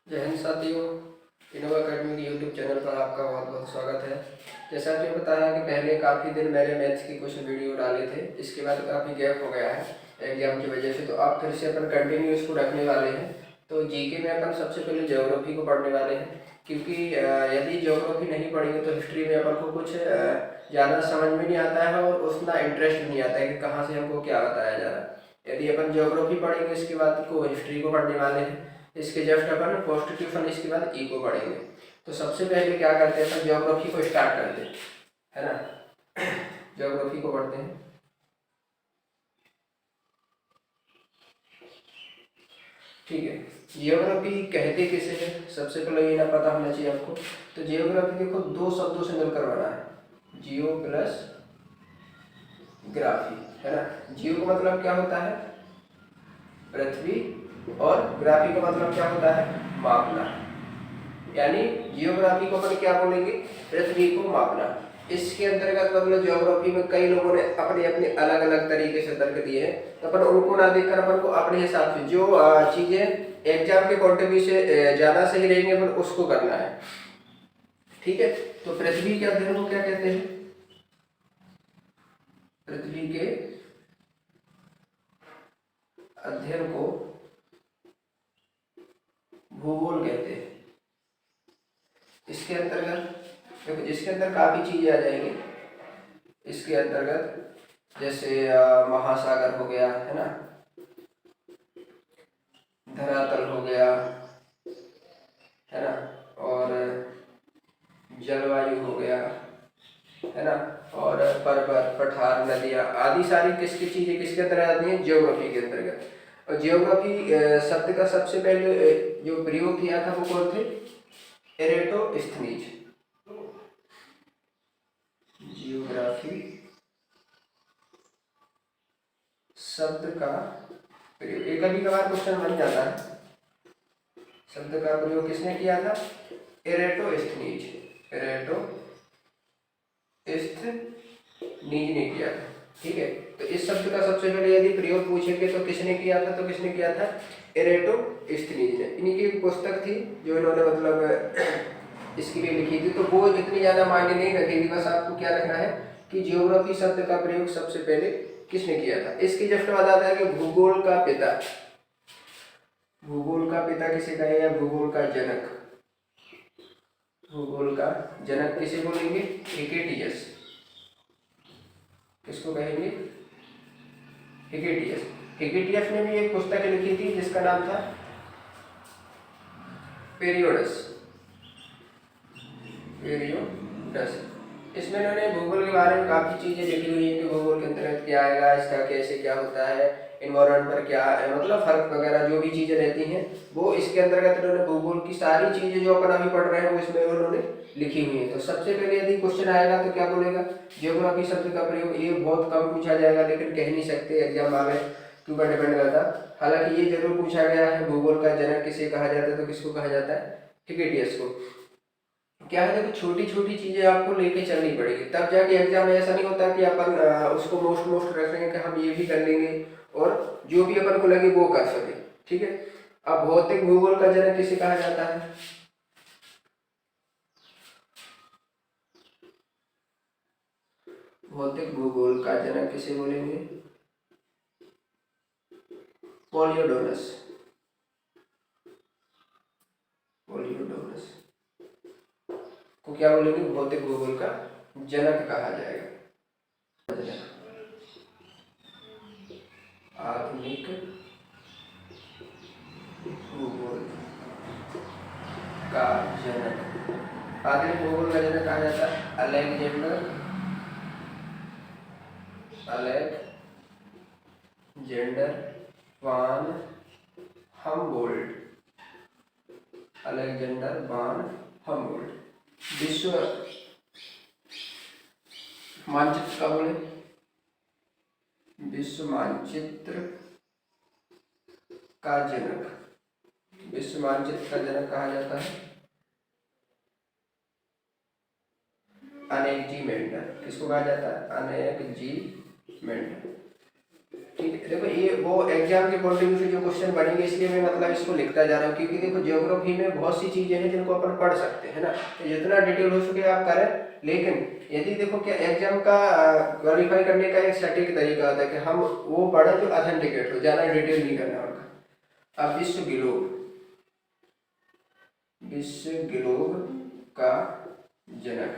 जय हिंद साथियों, Innova academy के यूट्यूब चैनल पर आपका बहुत बहुत स्वागत है। जैसा कि बताया कि पहले काफ़ी दिन मैंने मैथ्स की कुछ वीडियो डाले थे, इसके बाद काफ़ी गैप हो गया है एग्जाम की वजह से, तो आप फिर से अपन कंटिन्यू इसको रखने वाले हैं। तो जीके में अपन सबसे पहले ज्योग्राफी को पढ़ने वाले हैं, क्योंकि यदि ज्योग्राफी नहीं पढ़ेंगे तो हिस्ट्री में अपन को कुछ ज़्यादा समझ में नहीं आता है और उतना इंटरेस्ट भी नहीं आता है कि कहाँ से हमको क्या बताया जा रहा है। यदि अपन ज्योग्राफी पढ़ेंगे इसके बाद को हिस्ट्री को पढ़ने वाले हैं, इसके जस्ट अपन कॉन्स्टिट्यूशन इसके बाद ई को पढ़ेंगे। तो सबसे पहले क्या करते हैं, अपन ज्योग्राफी को स्टार्ट करते हैं, है ना। ज्योग्राफी को पढ़ते हैं। ठीक है, जियोग्राफी कहते किसे है, सबसे पहले ये ना पता होना चाहिए आपको। तो जियोग्राफी देखो दो शब्दों से मिलकर बना है, जियो प्लस ग्राफी, है ना। जियो का मतलब क्या होता है, पृथ्वी, और ग्राफी का मतलब क्या होता है, मापना। यानी जियोग्राफी को अपन क्या बोलेंगे, पृथ्वी को मापना। इसके अंतर्गत मतलब ज्योग्राफी में कई लोगों ने अपने अपने अलग अलग तरीके से तर्क दिए हैं, तो अपन उनको ना देखकर अपन को अपने हिसाब से जो चीजें एग्जाम के पॉइंट ऑफ व्यू से ज्यादा सही रहेंगे अपन उसको करना है। ठीक है, तो पृथ्वी के अध्ययन को क्या कहते हैं, पृथ्वी के अध्ययन को भूगोल कहते हैं। इसके अंतर्गत देखो, इसके अंदर काफी चीजें आ जाएंगी इसके अंतर्गत, जैसे महासागर हो गया, है ना, धरातल हो गया, है ना, और जलवायु हो गया, है ना, और पर्वत, पठार, नदियां आदि सारी किसकी चीजें किसके अंतर्गत आती हैं, ज्योग्राफी के अंतर्गत। और ज्योग्राफी शब्द का सबसे पहले जो प्रयोग किया था वो कौन थे, एरेटोस्थनीज। जियोग्राफी शब्द का प्रयोग, एक कभी कभार क्वेश्चन बन जाता है, शब्द का प्रयोग किसने किया था, एरेटोस्थनीज, एरेटोस्थनीज ने किया था। ठीक है, तो इस शब्द का सबसे पहले यदि प्रयोग पूछेंगे तो किसने किया था, तो किसने किया था, एरेटोस्थनीज ने। इन्हीं की एक पुस्तक थी जो इन्होंने मतलब इसके लिए लिखी थी, तो वो इतनी ज्यादा मायने नहीं रखेगी, बस आपको क्या रखना है कि जियोग्राफी शब्द का प्रयोग सबसे पहले किसने किया था। इसकी जस्ट बाद आता है कि भूगोल का पिता, भूगोल का पिता किसे कहे, या भूगोल का जनक, भूगोल का जनक किसे बोलेंगे, हिकेटियस। किसको कहेंगे, हिकेटियस। हिकेटियस ने भी एक पुस्तक लिखी थी जिसका नाम था पेरियोडस, पेरियोडस। इसमें इन्होंने भूगोल के बारे में काफी चीजें लिखी हुई है कि भूगोल के अंतर्गत क्या आएगा, इसका कैसे क्या होता है, इन्वायरमेंट पर क्या है, मतलब फर्क वगैरह जो भी चीजें रहती हैं वो इसके अंतर्गत इन्होंने भूगोल की सारी चीजें जो अपन अभी पढ़ रहे हैं वो इसमें उन्होंने लिखी हुई है। तो सबसे पहले यदि क्वेश्चन आएगा तो क्या बोलेगा, ज्योग्राफी शब्द का प्रयोग। ये बहुत कम पूछा जाएगा, लेकिन कह नहीं सकते एग्जाम वाले के ऊपर डिपेंड करता। हालांकि ये जरूर पूछा गया है, भूगोल का जनक किसे कहा जाता है, तो किसको कहा जाता है, हिकेटियस को। क्या है, देखो छोटी छोटी चीजें आपको लेके चलनी पड़ेगी, तब जाके एग्जाम में ऐसा नहीं होता कि अपन उसको मोस्ट मोस्ट रख लेंगे कि हम ये भी कर लेंगे और जो भी अपन को लगे वो कर सके। ठीक है, अब भौतिक भूगोल का जनक किसे कहा जाता है, भौतिक भूगोल का जनक किसे बोलेंगे, पोलियोडोरस, पोलियोडोरस को क्या बोलेंगे, भौतिक भूगोल का जनक कहा जाएगा। आधुनिक भूगोल का जनक, आधुनिक भूगोल का जनक कहा जाता है अलेक्जेंडर, अलेक्जेंडर वान हमबोल्ट, अलेक्जेंडर वान हमबोल्ट। विश्व मानचित्र का बोले, विश्व मानचित्र का जनक, विश्व मानचित्र का जनक कहा जाता है अनेक जी मेंडल। किसको कहा जाता है, अनेक जी मेंडल। ठीक है। देखो ये वो एग्जाम के पॉइंट ऑफ व्यू से जो क्वेश्चन बनेंगे, इसलिए मैं मतलब इसको लिखता जा रहा हूँ, क्योंकि देखो ज्योग्राफी में बहुत सी चीजें हैं जिनको अपन पढ़ सकते हैं ना, तो जितना डिटेल हो सके आप करें। लेकिन यदि देखो क्या एग्जाम का क्वालिफाई करने का एक सटीक तरीका होता है कि हम वो पढ़ें जो ऑथेंटिकेट हो, ज्यादा डिटेल नहीं करना उनका। अब विश्व ग्लोब का जनक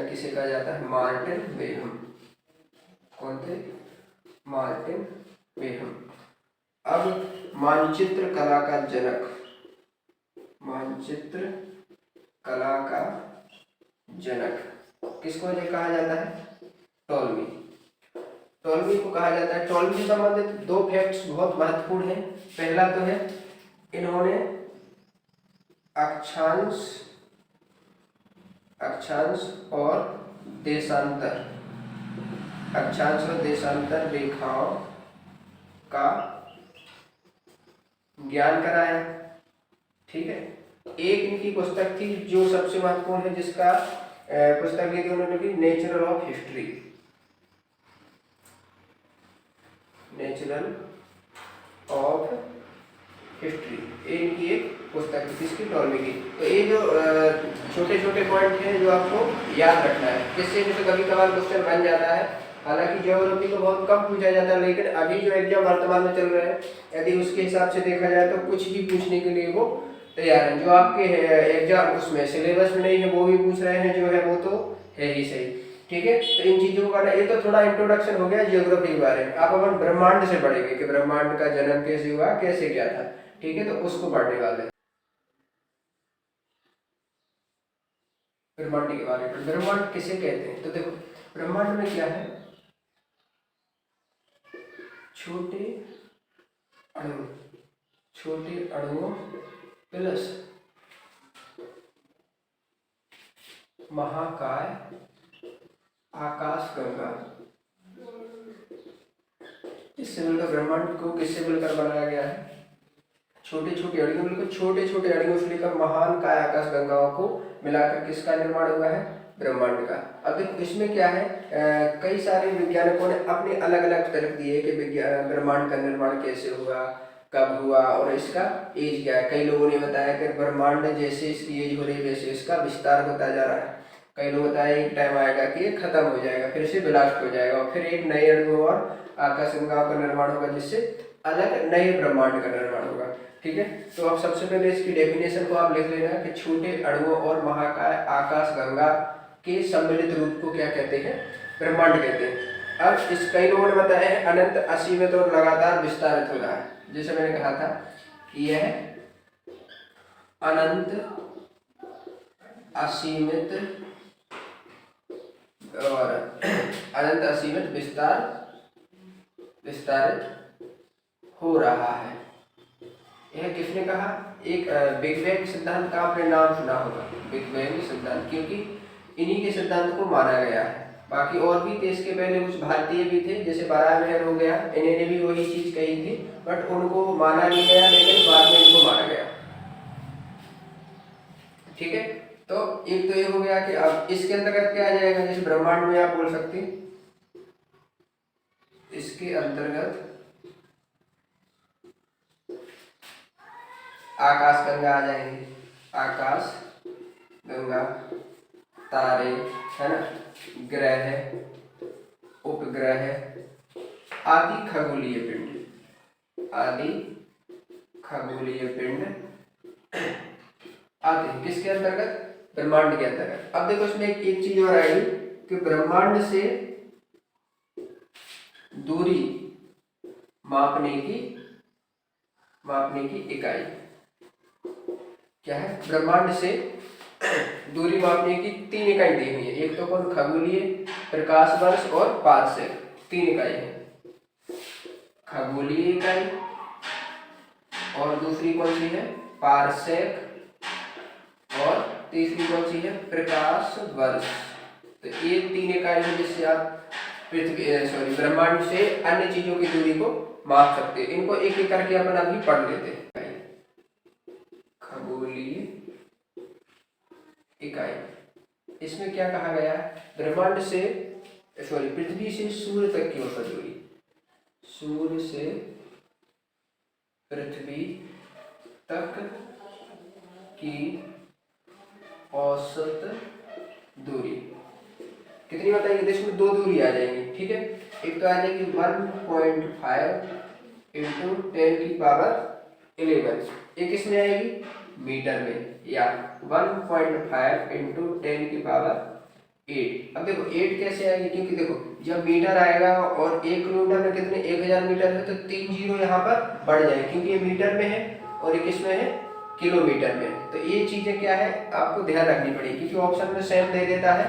किसे कहा जाता है? Martin Behaim. कौन थे? Martin Behaim. अब मानचित्र कला का जनक, मानचित्र कला का जनक किसको ये कहा जाता है? टॉलमी। टॉलमी को कहा जाता है। टॉलमी से संबंधित दो फैक्ट्स बहुत महत्वपूर्ण हैं। पहला तो है इन्होंने अक्षांश और देशांतर रेखाओं का ज्ञान कराया। ठीक है। एक इनकी पुस्तक थी जो सबसे महत्वपूर्ण है, जिसका पुस्तक लिखी उन्होंने की नेचुरल ऑफ हिस्ट्री। इनकी एक पुस्तक है, किसकी? टॉलमी की। तो ये जो छोटे छोटे पॉइंट हैं जो आपको याद रखना है, जिससे इनसे कभी कभार क्वेश्चन बन जाता है। हालांकि ज्योग्राफी को बहुत कम पूछा जाता है, लेकिन अभी जो एग्जाम वर्तमान में चल रहे हैं, यदि उसके हिसाब से देखा जाए तो कुछ भी पूछने के लिए वो तैयार है। जो आपके एग्जाम उसमें सिलेबस में नहीं है वो भी पूछ रहे हैं, जो है वो तो है ही सही। ठीक है। तो इन चीजों का ये तो थोड़ा इंट्रोडक्शन हो गया ज्योग्राफी के बारे में। आप अपन ब्रह्मांड से पढ़ेंगे कि ब्रह्मांड का जन्म कैसे हुआ, कैसे क्या था। ठीक है। तो उसको पढ़ने वाले हैं। ब्रह्मांड के बारे में, ब्रह्मांड किसे कहते हैं? तो देखो ब्रह्मांड में क्या है? छोटे अणुओं प्लस महाकाय आकाश गंगा, इससे मिलकर ब्रह्मांड को किससे मिलकर बनाया गया है? छोटे छोटे अणुओं, बिल्कुल छोटे छोटे अणुओं से लेकर महान काय आकाश गंगाओं को मिलाकर किसका निर्माण हुआ है? ब्रह्मांड का। अब देखो इसमें क्या है, कई सारे वैज्ञानिकों ने अपने अलग अलग तर्क दिए कि ब्रह्मांड का निर्माण कैसे हुआ, कब हुआ और इसका एज क्या है। कई लोगों ने बताया कि ब्रह्मांड जैसे इसकी एज हो रही है वैसे इसका विस्तार होता जा रहा है। कई लोग बताया एक टाइम आएगा कि ये खत्म हो जाएगा, फिर से ब्लास्ट हो जाएगा और फिर एक नए अणु और आकाशगंगाओं का निर्माण होगा, जिससे अलग नए ब्रह्मांड का निर्माण होगा। ठीक है। तो अब सबसे पहले इसकी डेफिनेशन को आप लिख लेना कि छोटे अणुओं और महाकाय आकाश गंगा के सम्मिलित रूप को क्या कहते हैं? ब्रह्मांड कहते हैं। अब इस कई लोगों ने बताया है अनंत, असीमित और लगातार विस्तारित हो रहा है। जैसे मैंने कहा था कि यह अनंत, असीमित और विस्तारित हो रहा है। यह किसने कहा? एक बिग बैंग सिद्धांत का आपने नाम सुना होगा, बिग बैंग सिद्धांत, क्योंकि इन्हीं के सिद्धांत को माना गया है। बाकी और भी थे इसके पहले, कुछ भारतीय भी थे, जैसे बारामेहर हो गया, इन्होंने भी वही चीज कही थी, बट उनको माना नहीं गया, लेकिन बाद में इनको माना गया। ठीक है। तो एक तो ये हो गया कि अब इसके अंतर्गत क्या आ जाएगा? जैसे ब्रह्मांड में आप बोल सकते हैं, इसके अंतर्गत आकाश गंगा आ जाएंगे, आकाश गंगा, तारे, है ना, ग्रह, उपग्रह आदि खगोलीय पिंड आते हैं किसके अंतर्गत? ब्रह्मांड के अंतर्गत। अब देखो इसमें एक चीज और आएगी कि ब्रह्मांड से दूरी मापने की इकाई क्या है? ब्रह्मांड से दूरी मापने की 3 इकाई दी हुई है। एक तो कौन? खगोलीय, प्रकाश वर्ष और पारसेक, 3 इकाई है। खगोलीय इकाई और दूसरी कौन सी है? पारसेक, और तीसरी कौन सी है? प्रकाश वर्ष। तो ये 3 इकाई है जिससे आप ब्रह्मांड से अन्य चीजों की दूरी को माप सकते हैं। इनको एक एक करके अपन अभी पढ़ लेते हैं। खगोलीय इकाई, इसमें क्या कहा गया है? ब्रह्मांड से सॉरी पृथ्वी से सूर्य तक की औसत दूरी, सूर्य से पृथ्वी तक की औसत दूरी कितनी बताएंगे? तो इसमें दो दूरी आ जाएंगी, ठीक है। एक तो आ जाएगी 1.5 इंटू 10⁻11, एक इसमें आएगी मीटर में, या 1.5 इंटू 10⁸ 8। अब देखो 8 कैसे आएगी, क्योंकि देखो जब मीटर आएगा और 1 किलोमीटर में कितने 1000 मीटर है, तो 3 जीरो यहाँ पर बढ़ जाए, क्योंकि ये मीटर में है और एक इसमें है किलोमीटर में। तो ये चीजें क्या है आपको ध्यान रखनी पड़ेगी, क्योंकि ऑप्शन में सेम दे देता है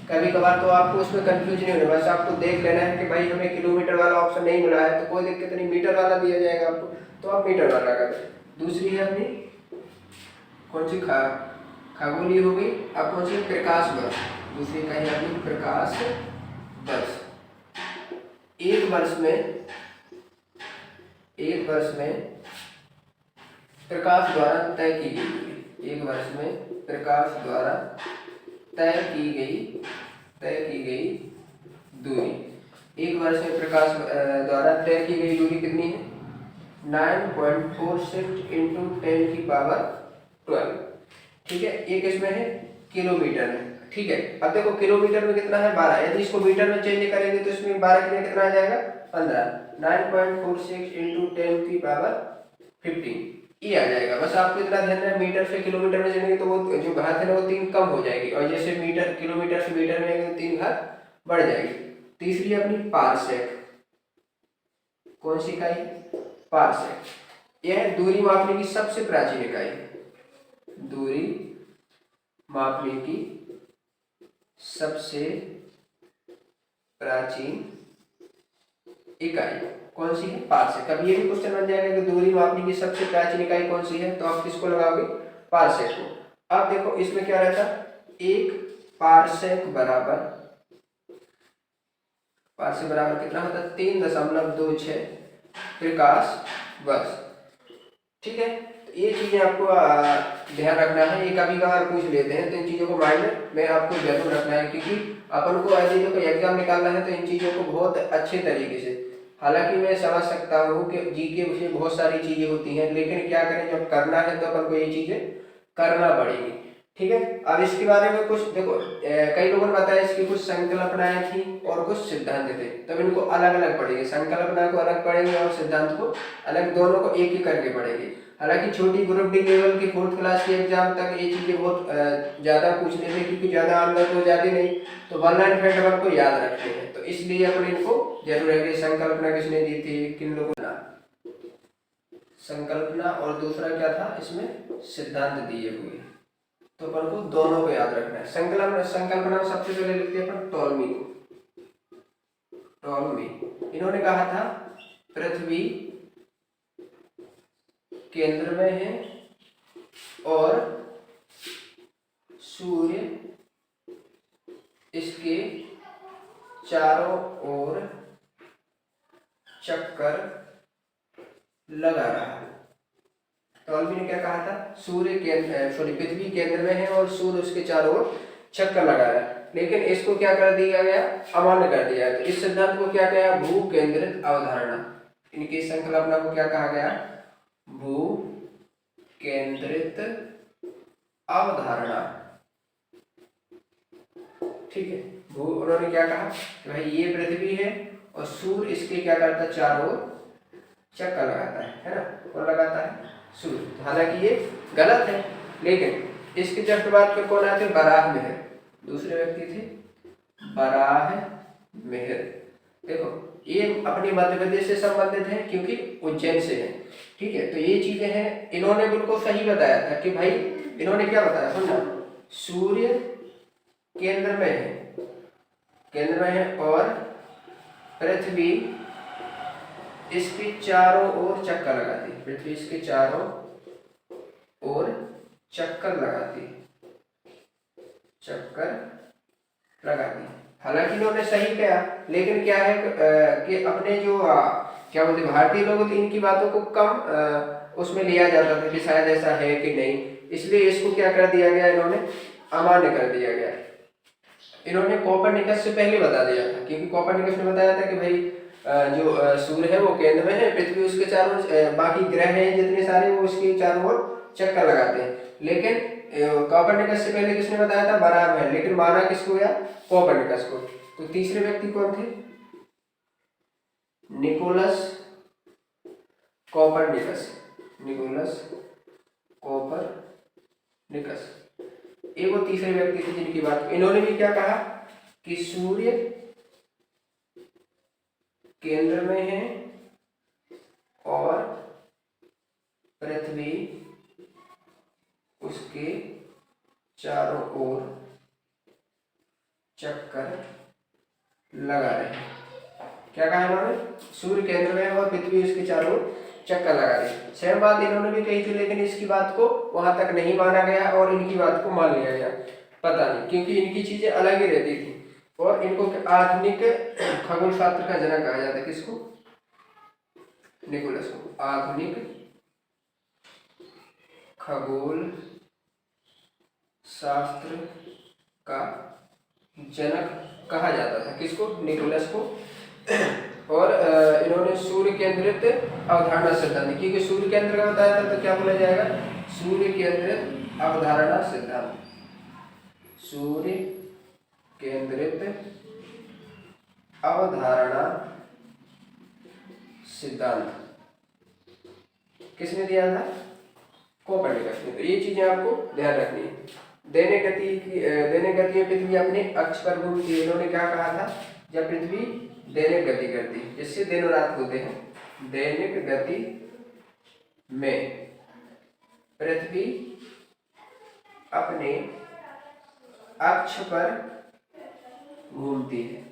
कभी कभार, तो आपको उसमें कंफ्यूज नहीं होना, बस आपको देख लेना है कि भाई हमें किलोमीटर वाला ऑप्शन नहीं मिला है, तो कोई दिक्कत नहीं, मीटर वाला दिया जाएगा आपको, तो आप मीटर वाला कर दें। दूसरी है अपनी कौन सी, खगोलीय हो गई। अब कौन सी, प्रकाश वर्ष। दूसरी का है अपनी प्रकाश वर्ष। एक वर्ष में प्रकाश द्वारा तय की गई दूरी, एक वर्ष में प्रकाश द्वारा तय की गई दूरी, एक वर्ष में प्रकाश द्वारा तय की गई दूरी कितनी है? 9.46 इंटू 10⁻12, ठीक है। एक इसमें है किलोमीटर में, ठीक है। अब देखो किलोमीटर में कितना है 12, यदि इसको मीटर में चेंज करेंगे तो इसमें 12 के लिए कितना आ जाएगा 15, 9.46 इंटू 10⁻15 ये आ जाएगा। बस आपको इतना ध्यान रखना, मीटर से किलोमीटर में चलेंगे तो वो जो घात है ना वो 3 कम हो जाएगी, और जैसे किलोमीटर से मीटर में जाएंगे तो 3 घात बढ़ जाएगी। तीसरी अपनी पारसेक, कौन सी इकाई? पारसेक। यह दूरी मापने की सबसे प्राचीन इकाई है, दूरी मापने की सबसे प्राचीन इकाई कौन सी है? पारसेक। अब ये भी क्वेश्चन बन जाएगा कि दूरी मापने की सबसे प्राचीन इकाई कौन सी है, तो आप किसको लगाओगे? पारसेक को। अब देखो इसमें क्या रहता, एक पारसेक बराबर कितना होता है? 3.26 प्रकाश वर्ष, ठीक है। तो ये चीजें आपको ध्यान रखना है, ये कभी कभार पूछ लेते हैं, तो इन चीजों को माइंड में आपको जरूर रखना है, क्योंकि अपन को ऐसे जो एग्जाम निकालना है तो इन चीजों को बहुत अच्छे तरीके से, हालांकि मैं समझ सकता हूँ कि जीके में बहुत सारी चीजें होती हैं, लेकिन क्या करें जब करना है तो अपन को ये चीजें करना पड़ेगी, ठीक है। अब इसके बारे में कुछ देखो, कई लोगों ने बताया इसकी कुछ संकल्पनाएं थी और कुछ सिद्धांत थे, तब इनको अलग अलग पढ़ेंगे, संकल्पना को अलग पढ़ेंगे और सिद्धांत को अलग, दोनों को एक ही करके पढ़ेंगे। हालांकि छोटी ग्रुप डी लेवल की 4th क्लास के एग्जाम तक ये चीजें बहुत ज्यादा पूछ लेते हैं, क्योंकि ज्यादा आंदोलन हो जाती नहीं, तो 1 लाइन फैक्ट अपन को याद रखते हैं, तो इसलिए अपन इनको जरूर है। संकल्पना किसने दी थी, किन लोगों ने? संकल्पना, और दूसरा क्या था इसमें? सिद्धांत दिए हुए, तो अपन को दोनों को याद रखना है। संकल्पना में सबसे पहले लिखते हैं अपन टॉलमी को। टॉलमी इन्होंने कहा था पृथ्वी केंद्र में है और सूर्य इसके चारों ओर चक्कर लगा रहा है। टॉलमी ने क्या कहा था? पृथ्वी केंद्र में है और सूर्य उसके चारों ओर चक्कर लगा रहा है, लेकिन इसको क्या कर दिया गया? अमान्य कर दिया। तो इस सिद्धांत को क्या कहा? भू केंद्रित अवधारणा। इनकी संकल्पना को क्या कहा गया? भू केंद्रित अवधारणा, ठीक है। भू, उन्होंने क्या कहा कि भाई ये पृथ्वी है और सूर्य इसके क्या करता है? चारों ओर चक्कर लगाता है ना? कौन लगाता है? सूर्य। हालांकि ये गलत है, लेकिन इसके जस्ट बाद में कौन आते? बराह मेहर, दूसरे व्यक्ति थे बराह मेहर। देखो ये अपने मध्य प्रदेश से संबंधित है, क्योंकि उज्जैन से है, ठीक है। तो ये चीजें हैं, इन्होंने बिल्कुल सही बताया था कि भाई, इन्होंने क्या बताया सुनना, सूर्य केंद्र में है और पृथ्वी इसके चारों ओर चक्कर लगाती है, पृथ्वी इसके चारों ओर चक्कर लगाती है। हालांकि इन्होंने सही कहा, लेकिन क्या है कि अपने जो क्या बोलते भारतीय लोग थे, इनकी बातों को कम उसमें लिया जाता था कि शायद ऐसा है कि नहीं, इसलिए इसको क्या कर दिया गया? इन्होंने अमान्य कर दिया गया। इन्होंने कोपरनिकस से पहले बता दिया था, क्योंकि कोपरनिकस ने बताया था कि भाई जो सूर्य है वो केंद्र में है, पृथ्वी उसके चारों बाकी ग्रह हैं जितने सारे वो उसके चारों ओर चक्कर लगाते हैं। लेकिन कोपरनिकस से पहले किसने बताया था? बराब है, लेकिन माना किसको गया? कोपरनिकस को। तो तीसरे व्यक्ति कौन थे? Nicholas Copernicus. निकोलस कोपरनिकस, ये वो तीसरे व्यक्ति थे जिनकी बात। इन्होंने भी क्या कहा कि सूर्य केंद्र में है और पृथ्वी उसके चारों ओर चक्कर लगा रहे हैं। क्या कहा इन्होंने? सूर्य केंद्र में है और पृथ्वी उसके चारों ओर चक्कर लगा रही है। सेम बात इन्होंने भी कही थी, लेकिन इसकी बात को वहां तक नहीं माना गया और इनकी बात को मान लिया गया। पता नहीं, क्योंकि इनकी चीजें अलग ही रहती थी और इनको आधुनिक खगोल शास्त्र का जनक कहा जाता है। किसको? निकोलस को आधुनिक खगोल शास्त्र का जनक कहा जाता था। किसको? निकोलस को। और इन्होंने सूर्य केंद्रित अवधारणा सिद्धांत, क्योंकि सूर्य केंद्र का बताया था तो क्या बोला जाएगा? सूर्य केंद्रित अवधारणा सिद्धांत। सूर्य केंद्रित अवधारणा सिद्धांत किसने दिया था? कोपरनिकस ने। तो ये चीजें आपको ध्यान रखनी है। दैनिक गति पृथ्वी अपने अक्ष पर घूमती है। इन्होंने क्या कहा था? जब पृथ्वी दैनिक गति करती है, जिससे दिन और रात होते हैं, दैनिक गति में पृथ्वी अपने अक्ष पर घूमती है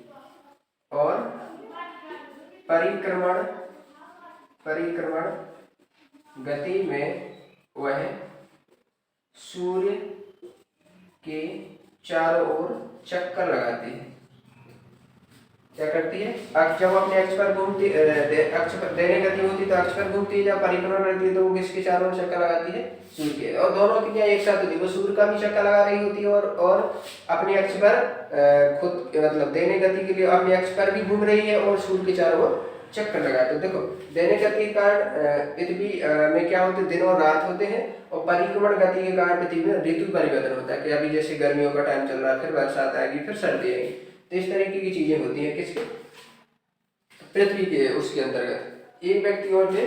और परिक्रमण गति में वह सूर्य के चारों ओर चक्कर लगाती है। क्या करती है? जब अपने अक्ष पर घूमती, अक्ष पर दैनिक गति होती तो अक्ष पर घूमती है, जब परिक्रमण करती है तो वो किसके चारों ओर चक्कर लगाती है? सूर्य के। और दोनों की क्या एक साथ होती है? वो सूर्य का भी चक्कर लगा रही होती है और अपने अक्ष पर खुद मतलब दैनिक गति के लिए अपने अक्ष पर भी घूम रही है और सूर्य के चारों ओर चक्कर लगाते। देखो दैनिक गति के कारण पृथ्वी में क्या होते? दिन और रात होते हैं, और परिक्रमण गति के कारण पृथ्वी में ऋतु परिवर्तन होता है कि अभी जैसे गर्मियों का टाइम चल रहा है, फिर बरसात आएगी, फिर सर्दी आएगी। तो इस तरीके की चीजें होती हैं किसके? पृथ्वी के उसके अंतर्गत। एक व्यक्ति और थे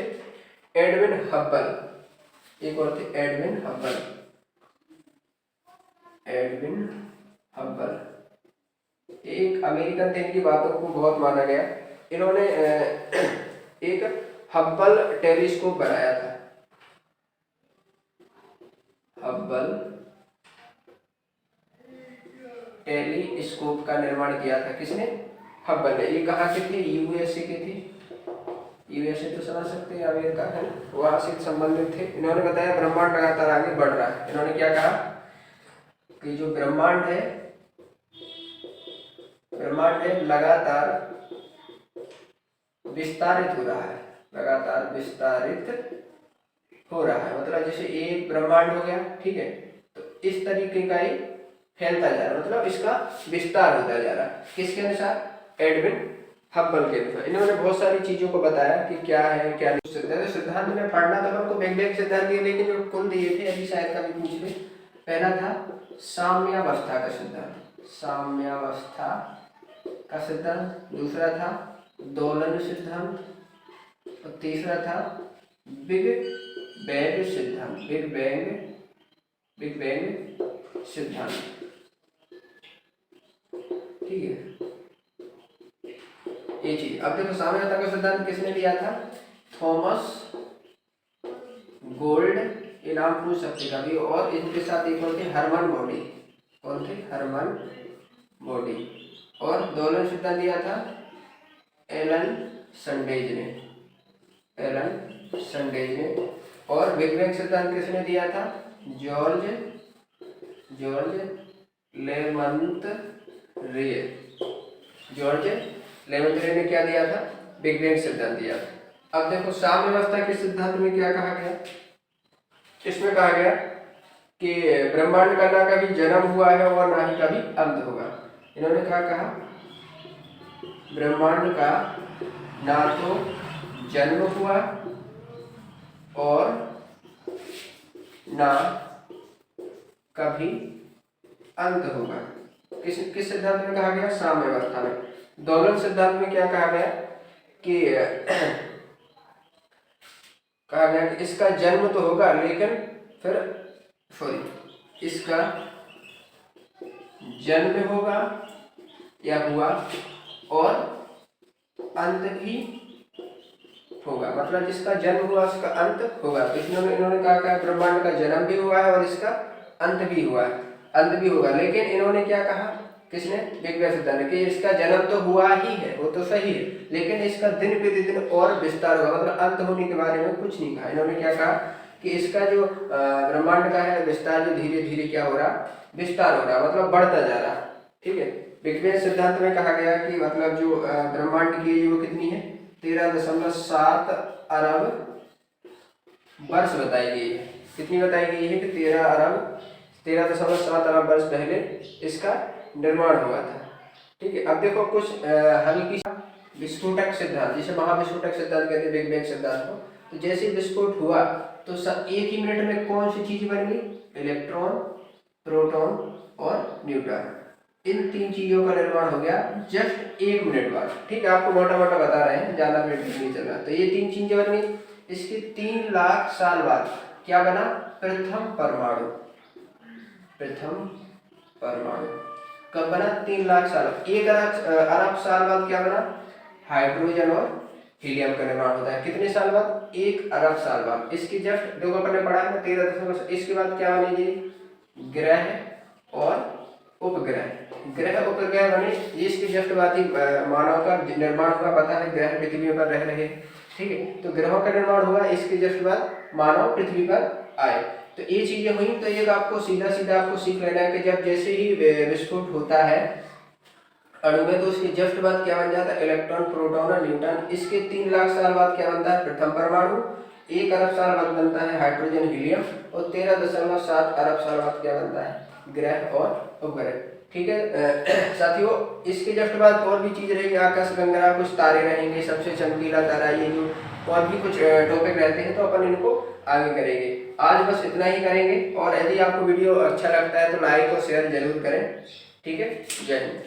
एडविन हब्बल। एक और थे एडविन हब्बल। एक अमेरिकन थे, इनकी बातों को बहुत माना गया। इन्होंने एक हब्बल टेलीस्कोप बनाया था। हब्बल टेलीस्कोप का निर्माण किया था। किसने? हब्बल ने। ये कहाँ के थे? यूएसए के थे। यूएसए तो समझ सकते हैं, अमेरिका है, वहां से संबंधित थे। इन्होंने बताया ब्रह्मांड लगातार आगे बढ़ रहा है। इन्होंने क्या कहा कि जो ब्रह्मांड है लगातार विस्तारित हो रहा है। लगातार विस्तारित हो रहा है, मतलब जैसे एक ब्रह्मांड हो गया, ठीक है, तो इस तरीके का ही फैलता जा रहा है, मतलब इसका विस्तार होता जा रहा है। किसके अनुसार? एडविन हब्बल के अनुसार। इन्होंने बहुत सारी चीजों को बताया कि क्या है क्या नहीं। सिद्धांत में पढ़ना तो हमको वैज्ञानिक सिद्धांत दिए, लेकिन जो कुल दिए थे अभी शायद कभी पूछ ले। पहला था साम्यावस्था का सिद्धांत। साम्यावस्था का सिद्धांत। दूसरा था दोलन सिद्धांत और तीसरा था बिग बैंग सिद्धांत। बिग बैंग सिद्धांत, ठीक है, ये चीज। अब देखो साम्यावस्था का सिद्धांत किसने दिया था? थॉमस गोल्ड, ये नाम पूछ सकते कभी। और इनके साथ एक और थे हरमन बॉडी। कौन थे? हरमन बॉडी। और दोलन सिद्धांत दिया था एलन संडेज ने। और बिग बैंग सिद्धांत किसने दिया था? जॉर्ज लेमंत रे ने क्या दिया था? बिग बैंग सिद्धांत दिया था। अब देखो साम्यावस्था के सिद्धांत में क्या कहा गया? इसमें कहा गया कि ब्रह्मांड का ना कभी जन्म हुआ है और ना ही कभी अंत होगा। इन्होंने क्या कहा, ब्रह्मांड का ना तो जन्म हुआ और ना कभी अंत होगा। किस सिद्धांत में कहा गया, साम्यावस्था में। दोलन सिद्धांत में क्या कहा गया कि कहा गया कि इसका जन्म तो होगा लेकिन फिर इसका जन्म होगा या हुआ और अंत भी होगा, मतलब जिसका जन्म हुआ उसका अंत होगा। तो इन्होंने कहा ब्रह्मांड का जन्म भी हुआ है और इसका अंत भी हुआ है, अंत भी होगा। लेकिन इन्होंने क्या कहा, किसने, बिग बैंग सिद्धांत ने, कि इसका जन्म तो हुआ ही है, वो तो सही है, लेकिन इसका दिन प्रतिदिन और विस्तार होगा, मतलब अंत होने के बारे में कुछ नहीं कहा। इन्होंने क्या कहा कि इसका जो ब्रह्मांड का है विस्तार, जो धीरे धीरे क्या हो रहा, विस्तार हो रहा, मतलब बढ़ता जा रहा। ठीक है, बिग बैंग सिद्धांत में कहा गया कि मतलब जो ब्रह्मांड की वो कितनी है, 13.7 अरब वर्ष बताई गई है। कितनी बताई गई है कि 13.7 अरब वर्ष पहले इसका निर्माण हुआ था। ठीक है, अब देखो कुछ हल्की विस्फोटक सिद्धांत, जिसे महाविस्फोटक सिद्धांत कहते हैं, बिग बैंग सिद्धांत को। तो जैसे विस्फोट हुआ तो एक ही मिनट में कौन सी चीज बन गई, इलेक्ट्रॉन, प्रोटॉन और न्यूट्रॉन, इन तीन चीजों का निर्माण हो गया जस्ट 1 मिनट बाद। ठीक है, आपको मोटा मोटा बता रहे हैं, ज्यादा मिनट नहीं चल रहा। तो ये 3 चीजें बन गई, इसके 3 लाख साल बाद क्या बना, प्रथम परमाणु। प्रथम परमाणु कब बना, 3 लाख साल। 1 अरब साल बाद क्या बना, हाइड्रोजन और हीलियम का निर्माण होता है। कितने साल बाद, 1 अरब साल बाद। इसकी जस्ट देखो अपने पढ़ा है 13। इसके बाद क्या बनेगी, ग्रह और उपग्रह। ग्रह उपग्रह बने, इसके जस्ट बाद ही मानव का निर्माण हुआ। पता है ग्रह पृथ्वी पर रह रहे, ठीक है, तो ग्रहों का निर्माण हुआ, इसके जस्ट बाद मानव पृथ्वी पर आए। तो ये चीजें हुई। तो एक आपको सीधा सीधा आपको सीख लेना है कि जब जैसे ही विस्फोट होता है अणु में, तो उसके जस्ट बाद क्या बन जाता है, इलेक्ट्रॉन, प्रोटॉन और न्यूट्रॉन। इसके 3 लाख साल बाद क्या बनता है, प्रथम परमाणु। 1 अरब साल बाद बनता है हाइड्रोजन, हीलियम, और 13.7 अरब साल बाद क्या बनता है, ग्रह और उपग्रह। ठीक है साथियों, इसके जस्ट बाद और भी चीज रहेगी, आकाश गंगा, कुछ तारे रहेंगे, सबसे चमकीला तारा, ये जो और भी कुछ टॉपिक रहते हैं, तो अपन इनको आगे करेंगे। आज बस इतना ही करेंगे, और यदि आपको वीडियो अच्छा लगता है तो लाइक और शेयर जरूर करें। ठीक है, जय हिंद।